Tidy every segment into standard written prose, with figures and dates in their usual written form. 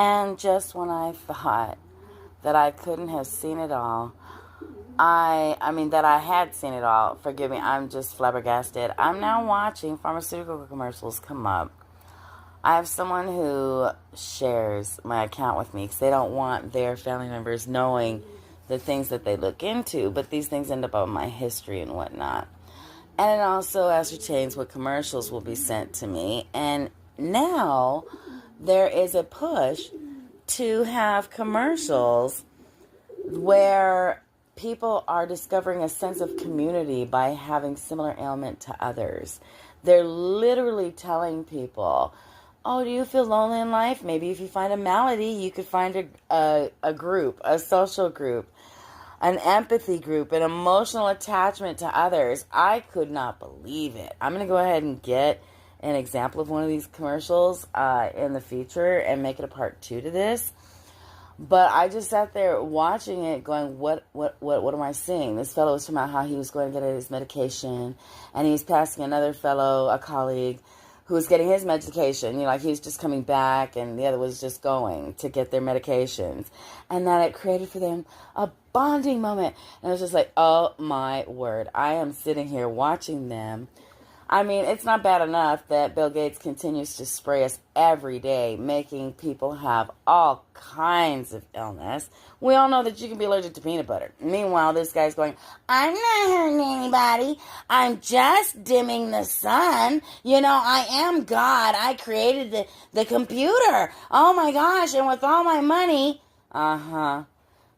And just when I thought that I couldn't have seen it all, I mean that I had seen it all. Forgive me, I'm just flabbergasted. I'm now watching pharmaceutical commercials come up. I have someone who shares my account with me because they don't want their family members knowing the things that they look into, but these things end up on my history and whatnot. And it also ascertains what commercials will be sent to me. And now there is a push to have commercials where people are discovering a sense of community by having similar ailment to others. They're literally telling people, oh, do you feel lonely in life? Maybe if you find a malady, you could find a group, a social group, an empathy group, an emotional attachment to others. I could not believe it. I'm going to go ahead and get an example of one of these commercials in the future and make it a part 2 to this. But I just sat there watching it going, what am I seeing? This fellow was talking about how he was going to get his medication, and he was passing another fellow, a colleague, who was getting his medication. You know, like he was just coming back, and the other was just going to get their medications. And that it created for them a bonding moment. And it was just like, oh my word. I am sitting here watching them. I mean, it's not bad enough that Bill Gates continues to spray us every day, making people have all kinds of illness. We all know that you can be allergic to peanut butter. Meanwhile, this guy's going, I'm not hurting anybody. I'm just dimming the sun. You know, I am God. I created the computer. Oh my gosh, and with all my money,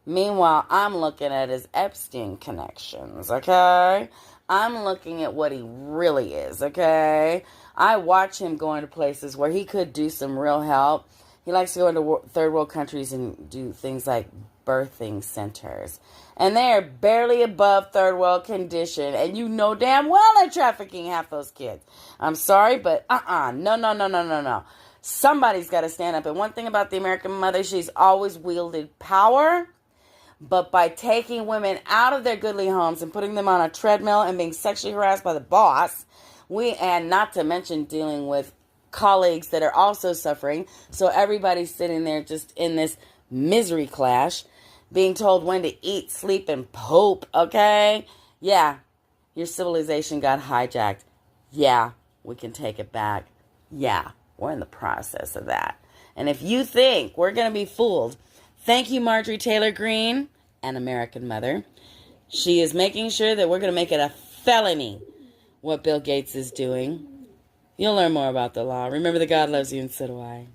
Meanwhile, I'm looking at his Epstein connections, okay? I'm looking at what he really is, okay? I watch him going to places where he could do some real help. He likes to go into third world countries and do things like birthing centers. And they are barely above third world condition. And you know damn well they're trafficking half those kids. I'm sorry, but no. Somebody's got to stand up. And one thing about the American mother, she's always wielded power. But by taking women out of their goodly homes and putting them on a treadmill and being sexually harassed by the boss, and not to mention dealing with colleagues that are also suffering. So everybody's sitting there just in this misery clash, being told when to eat, sleep, and poop, okay? Yeah, your civilization got hijacked. Yeah, we can take it back. Yeah, we're in the process of that. And if you think we're going to be fooled, thank you, Marjorie Taylor Greene, an American mother. She is making sure that we're going to make it a felony what Bill Gates is doing. You'll learn more about the law. Remember that God loves you, and so do I.